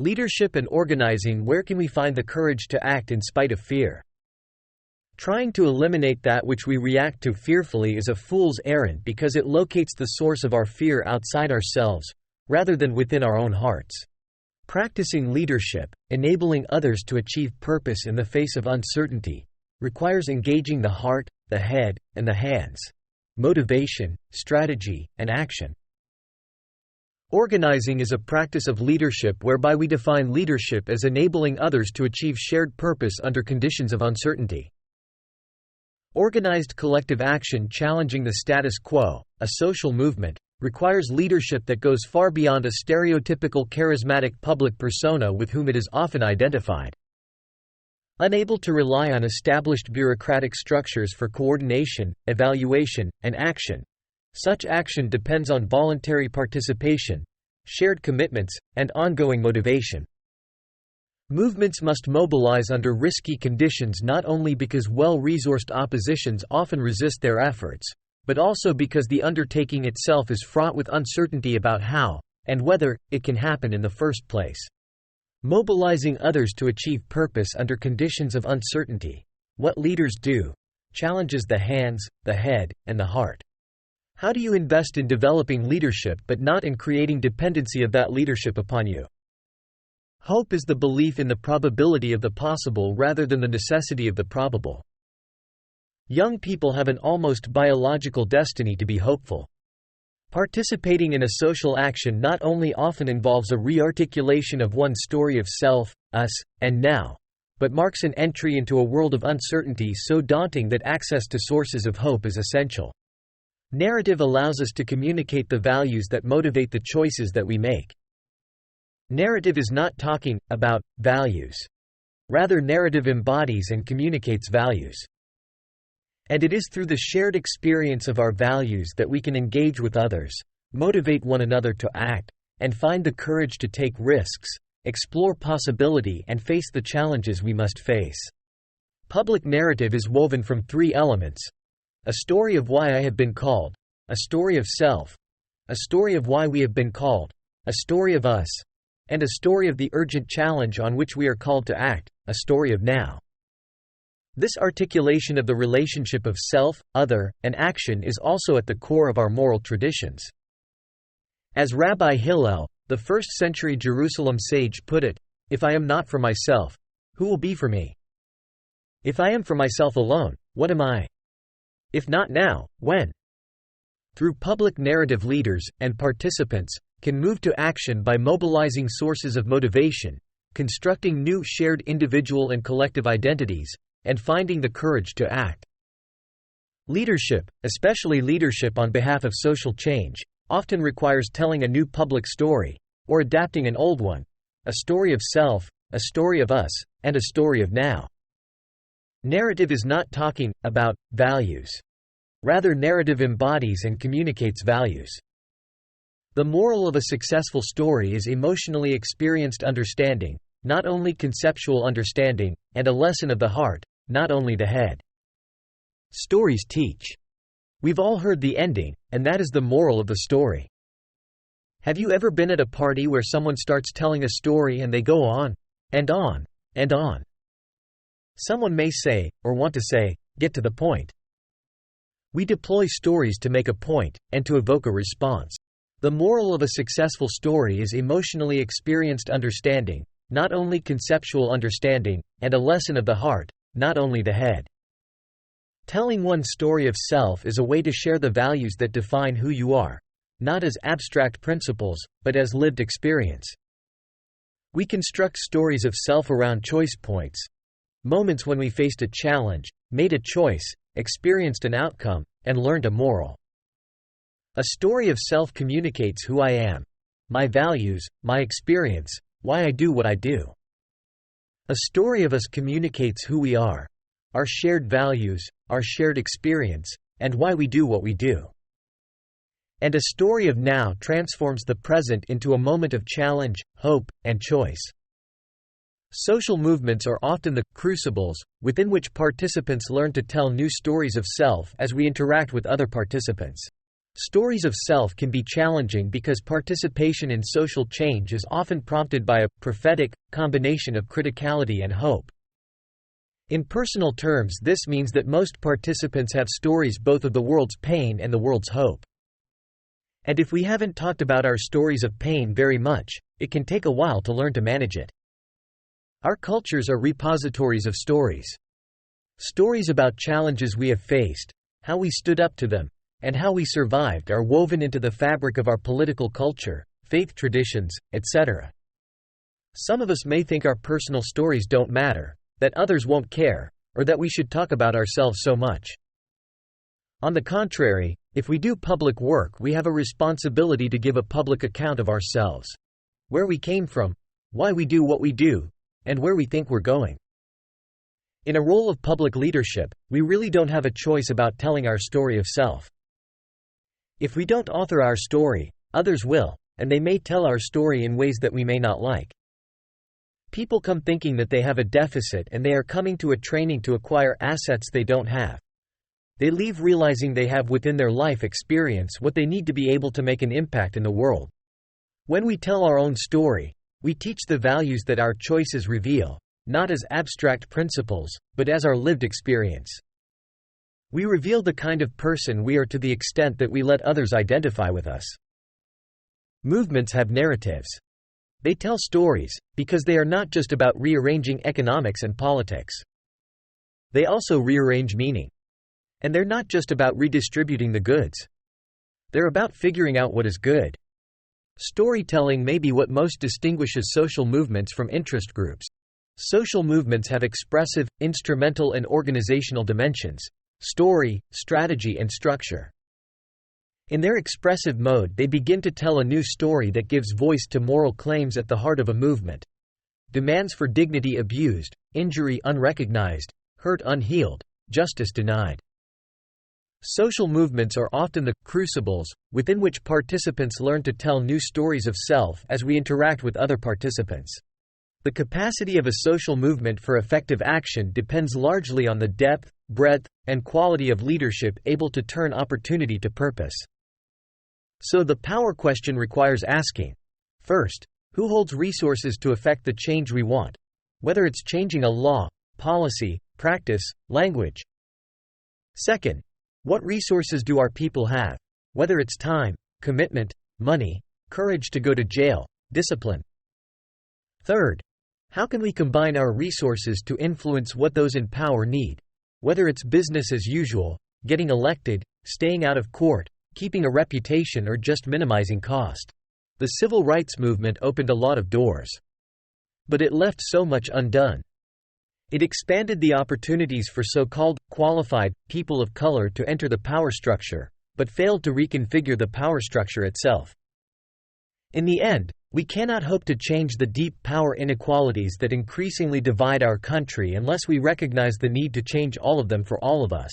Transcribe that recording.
Leadership and organizing. Where can we find the courage to act in spite of fear? Trying to eliminate that which we react to fearfully is a fool's errand because it locates the source of our fear outside ourselves, rather than within our own hearts. Practicing leadership, enabling others to achieve purpose in the face of uncertainty, requires engaging the heart, the head, and the hands. Motivation, strategy, and action. Organizing is a practice of leadership whereby we define leadership as enabling others to achieve shared purpose under conditions of uncertainty. Organized collective action challenging the status quo, a social movement, requires leadership that goes far beyond a stereotypical charismatic public persona with whom it is often identified. Unable to rely on established bureaucratic structures for coordination, evaluation, and action, such action depends on voluntary participation, shared commitments, and ongoing motivation. Movements must mobilize under risky conditions not only because well-resourced oppositions often resist their efforts, but also because the undertaking itself is fraught with uncertainty about how, and whether, it can happen in the first place. Mobilizing others to achieve purpose under conditions of uncertainty, what leaders do, challenges the hands, the head, and the heart. How do you invest in developing leadership but not in creating dependency of that leadership upon you? Hope is the belief in the probability of the possible rather than the necessity of the probable. Young people have an almost biological destiny to be hopeful. Participating in a social action not only often involves a re-articulation of one's story of self, us, and now, but marks an entry into a world of uncertainty so daunting that access to sources of hope is essential. Narrative allows us to communicate the values that motivate the choices that we make. Narrative is not talking about values. Rather, narrative embodies and communicates values. And it is through the shared experience of our values that we can engage with others, motivate one another to act, and find the courage to take risks, explore possibility, and face the challenges we must face. Public narrative is woven from three elements: a story of why I have been called, a story of self, a story of why we have been called, a story of us, and a story of the urgent challenge on which we are called to act, a story of now. This articulation of the relationship of self, other, and action is also at the core of our moral traditions. As Rabbi Hillel, the first-century Jerusalem sage, put it, "If I am not for myself, who will be for me? If I am for myself alone, what am I? If not now, when?" Through public narrative, leaders and participants can move to action by mobilizing sources of motivation, constructing new shared individual and collective identities, and finding the courage to act. Leadership, especially leadership on behalf of social change, often requires telling a new public story, or adapting an old one, a story of self, a story of us, and a story of now. Narrative is not talking about values. Rather, narrative embodies and communicates values. The moral of a successful story is emotionally experienced understanding, not only conceptual understanding, and a lesson of the heart, not only the head. Stories teach. We've all heard the ending, and that is the moral of the story. Have you ever been at a party where someone starts telling a story and they go on, and on, and on? Someone may say, or want to say, "Get to the point." We deploy stories to make a point, and to evoke a response. The moral of a successful story is emotionally experienced understanding, not only conceptual understanding, and a lesson of the heart, not only the head. Telling one's story of self is a way to share the values that define who you are, not as abstract principles, but as lived experience. We construct stories of self around choice points, moments when we faced a challenge, made a choice, experienced an outcome, and learned a moral. A story of self communicates who I am, my values, my experience, why I do what I do. A story of us communicates who we are, our shared values, our shared experience, and why we do what we do. And a story of now transforms the present into a moment of challenge, hope, and choice. Social movements are often the crucibles within which participants learn to tell new stories of self as we interact with other participants. Stories of self can be challenging because participation in social change is often prompted by a prophetic combination of criticality and hope. In personal terms, this means that most participants have stories both of the world's pain and the world's hope. And if we haven't talked about our stories of pain very much, it can take a while to learn to manage it. Our cultures are repositories of stories. Stories about challenges we have faced, how we stood up to them, and how we survived are woven into the fabric of our political culture, faith traditions, etc. Some of us may think our personal stories don't matter, that others won't care, or that we should talk about ourselves so much. On the contrary, if we do public work, we have a responsibility to give a public account of ourselves. Where we came from, why we do what we do, and where we think we're going. In a role of public leadership, we really don't have a choice about telling our story of self. If we don't author our story, others will, and they may tell our story in ways that we may not like. People come thinking that they have a deficit and they are coming to a training to acquire assets they don't have. They leave realizing they have within their life experience what they need to be able to make an impact in the world. When we tell our own story, we teach the values that our choices reveal, not as abstract principles, but as our lived experience. We reveal the kind of person we are to the extent that we let others identify with us. Movements have narratives. They tell stories, because they are not just about rearranging economics and politics. They also rearrange meaning. And they're not just about redistributing the goods. They're about figuring out what is good. Storytelling may be what most distinguishes social movements from interest groups. Social movements have expressive, instrumental and organizational dimensions: story, strategy and structure. In their expressive mode, they begin to tell a new story that gives voice to moral claims at the heart of a movement. Demands for dignity abused, injury unrecognized, hurt unhealed, justice denied. Social movements are often the crucibles within which participants learn to tell new stories of self as we interact with other participants. The capacity of a social movement for effective action depends largely on the depth, breadth, and quality of leadership able to turn opportunity to purpose. So the power question requires asking: first, who holds resources to effect the change we want? Whether it's changing a law, policy, practice, language. Second, what resources do our people have? Whether it's time, commitment, money, courage to go to jail, discipline. Third, how can we combine our resources to influence what those in power need? Whether it's business as usual, getting elected, staying out of court, keeping a reputation or just minimizing cost. The civil rights movement opened a lot of doors. But it left so much undone. It expanded the opportunities for so-called qualified people of color to enter the power structure, but failed to reconfigure the power structure itself. In the end, we cannot hope to change the deep power inequalities that increasingly divide our country unless we recognize the need to change all of them for all of us.